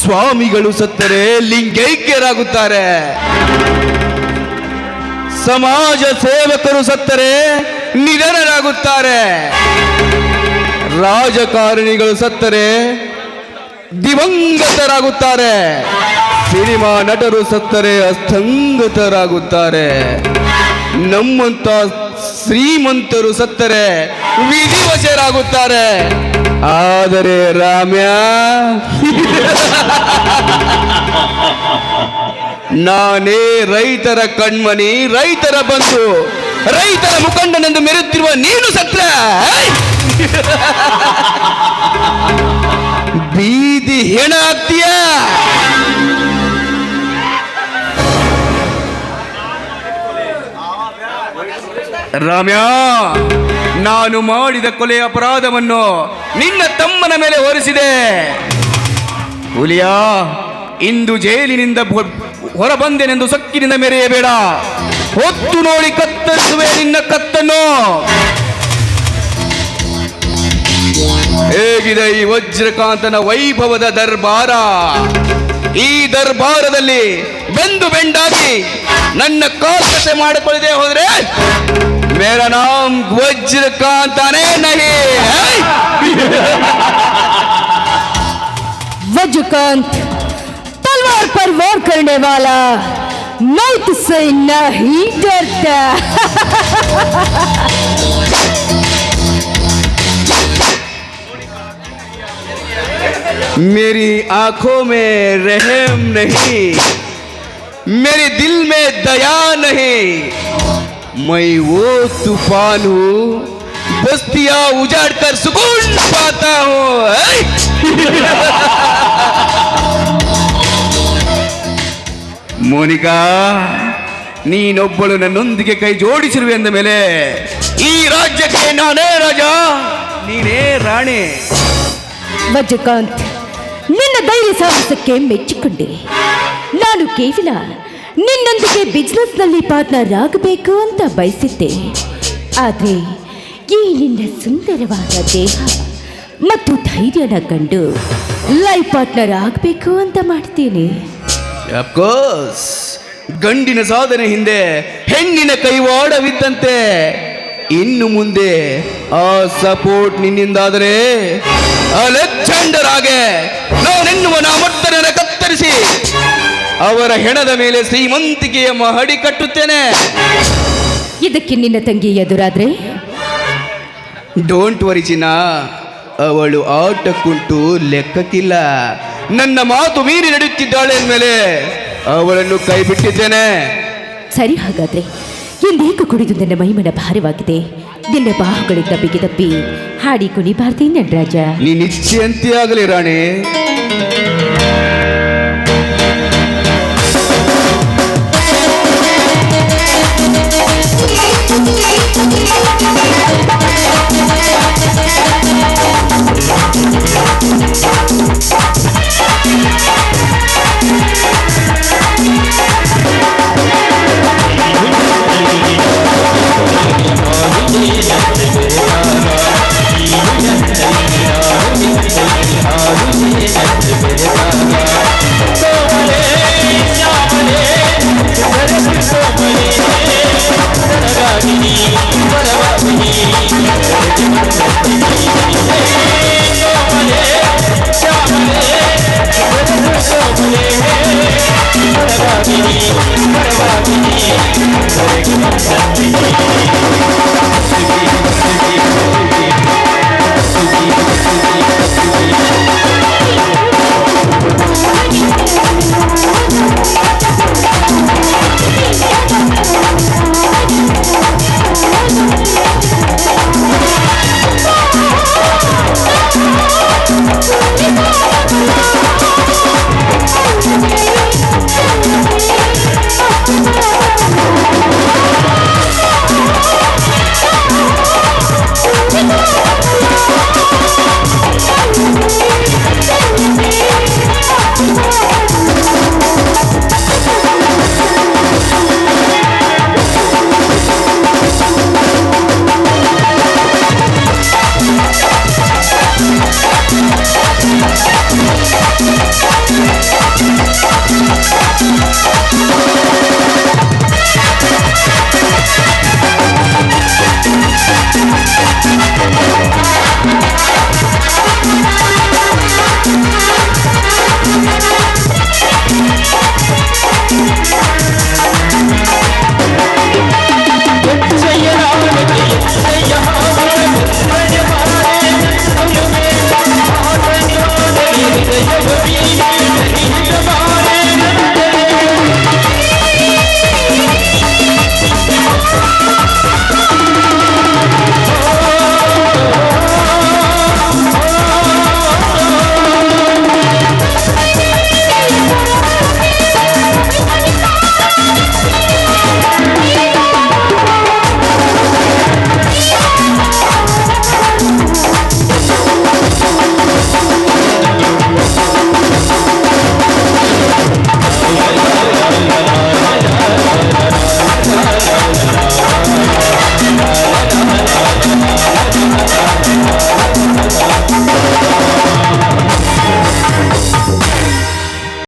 ಸ್ವಾಮಿಗಳು ಸತ್ತರೆ ಲಿಂಗೈಕ್ಯರಾಗುತ್ತಾರೆ, ಸಮಾಜ ಸೇವಕರು ಸತ್ತರೆ ನಿಧನರಾಗುತ್ತಾರೆ, ರಾಜಕಾರಣಿಗಳು ಸತ್ತರೆ ದಿವಂಗತರಾಗುತ್ತಾರೆ, ಸಿನಿಮಾ ನಟರು ಸತ್ತರೆ ಅಸ್ತಂಗತರಾಗುತ್ತಾರೆ, ನಮ್ಮಂತ ಶ್ರೀಮಂತರು ಸತ್ತರೆ ವಿಧಿವಶರಾಗುತ್ತಾರೆ. ಆದರೆ ರಾಮ್ಯ ನಾನೇ ರೈತರ ಕಣ್ಮಣಿ, ರೈತರ ಬಂಧು, ರೈತರ ಮುಖಂಡನೆಂದು ಮೆರೆಯುತ್ತಿರುವ ನೀನು ಸತ್ರ ಬೀದಿ ಹೆಣ ಆಗ್ತೀಯ. ರಾಮ್ಯ, ನಾನು ಮಾಡಿದ ಕೊಲೆ ಅಪರಾಧವನ್ನು ನಿನ್ನ ತಮ್ಮನ ಮೇಲೆ ಹೊರಿಸಿದೆ. ಹುಲಿಯ, ಇಂದು ಜೈಲಿನಿಂದ ಹೊರಬಂದೆನೆಂದು ಸೊಕ್ಕಿನಿಂದ ಮೆರೆಯಬೇಡ. ಹೊತ್ತು ನೋಡಿ ಕತ್ತರಿಸುವೆ ನಿನ್ನ ಕತ್ತನ್ನು. ಹೇಗಿದೆ ಈ ವಜ್ರಕಾಂತನ ವೈಭವದ ದರ್ಬಾರ? ಈ ದರ್ಬಾರದಲ್ಲಿ ಬೆಂದು ಬೆಂಡಾಗಿ ನನ್ನ ಕಾಲ್ಕಸೆ ಮಾಡಿಕೊಳ್ಳದೆ ಹೋದ್ರೆ ಮೇರಾ ನಾಮ್ ವಜ್ರಕಾಂತನೇ ನಹಿ. वज्रकांत तलवार पर वार करने वाला मौत से नहीं डरता. मेरी आंखों में रहम नहीं, मेरे दिल में दया नहीं. मैं वो तूफान हूँ, बस्तियां उजाड़ कर सुकून पाता हूँ. ಮೋನಿಕಾ, ನೀನೊಬ್ಬಳು ನನ್ನೊಂದಿಗೆ ಕೈ ಜೋಡಿಸಿರುವೆ ಎಂದ ಮೇಲೆ ಈ ರಾಜ್ಯಕ್ಕೆ ನಾನೇ ರಾಜ, ನೀನೇ ರಾಣಿ. ವಜ್ರಕಾಂತ್, ನಿನ್ನ ಧೈರ್ಯ ಸಾಹಸಕ್ಕೆ ಮೆಚ್ಚಿಕೊಂಡೆ. ನಾನು ಕೇವಲ ನಿನ್ನೊಂದಿಗೆ ಬಿಸ್ನೆಸ್ನಲ್ಲಿ ಪಾರ್ಟ್ನರ್ ಆಗಬೇಕು ಅಂತ ಬಯಸಿದ್ದೆ. ಆದರೆ ಈ ನಿನ್ನ ಸುಂದರವಾದ ದೇಹ ಮತ್ತು ಧೈರ್ಯನ ಕಂಡು ಲೈಫ್ ಪಾರ್ಟ್ನರ್ ಆಗಬೇಕು ಅಂತ ಮಾಡ್ತೀನಿ. ಅಫ್ಕೋರ್ಸ್, ಗಂಡಿನ ಸಾಧನೆ ಹಿಂದೆ ಹೆಣ್ಣಿನ ಕೈವಾಡವಿದ್ದಂತೆ. ಇನ್ನು ಮುಂದೆ ಆ ಸಪೋರ್ಟ್ ನಿನ್ನಿಂದಾದರೆ ಅಲೆಕ್ಸಾಂಡರ್ ಹಾಗೆ ನಾನೆನ್ನುವ ನಾಮರ್ಥನ ಕತ್ತರಿಸಿ ಅವರ ಹೆಣದ ಮೇಲೆ ಶ್ರೀಮಂತಿಕೆಯ ಮಹಡಿ ಕಟ್ಟುತ್ತೇನೆ. ಇದಕ್ಕೆ ನಿನ್ನ ತಂಗಿ ಎದುರಾದ್ರೆ? ಡೋಂಟ್ ವರಿ ಚಿನ್ನ, ಅವಳು ಆಟಕ್ಕುಂಟು ಲೆಕ್ಕಕ್ಕಿಲ್ಲ. ನನ್ನ ಮಾತು ಮೀರಿ ನಡೆಯುತ್ತಿದ್ದಾಳೆ ಅಂದಮೇಲೆ ಅವಳನ್ನು ಕೈ ಬಿಟ್ಟಿದ್ದೇನೆ. ಸರಿ, ಹಾಗಾದ್ರೆ ಇಂದೇಕ ಕುಡಿದು ನನ್ನ ಮೈಮನ ಭಾರವಾಗಿದೆ. ನಿನ್ನ ಬಾಹುಗಳಿಂದ ಬಿಗಿದಪ್ಪಿ ಹಾಡಿ ಕುಣಿಬಾರ್ದೆ ನಟರಾಜ. ನೀ ನಿಶ್ಚಯಂತೆಯಾಗಲಿ ರಾಣಿ.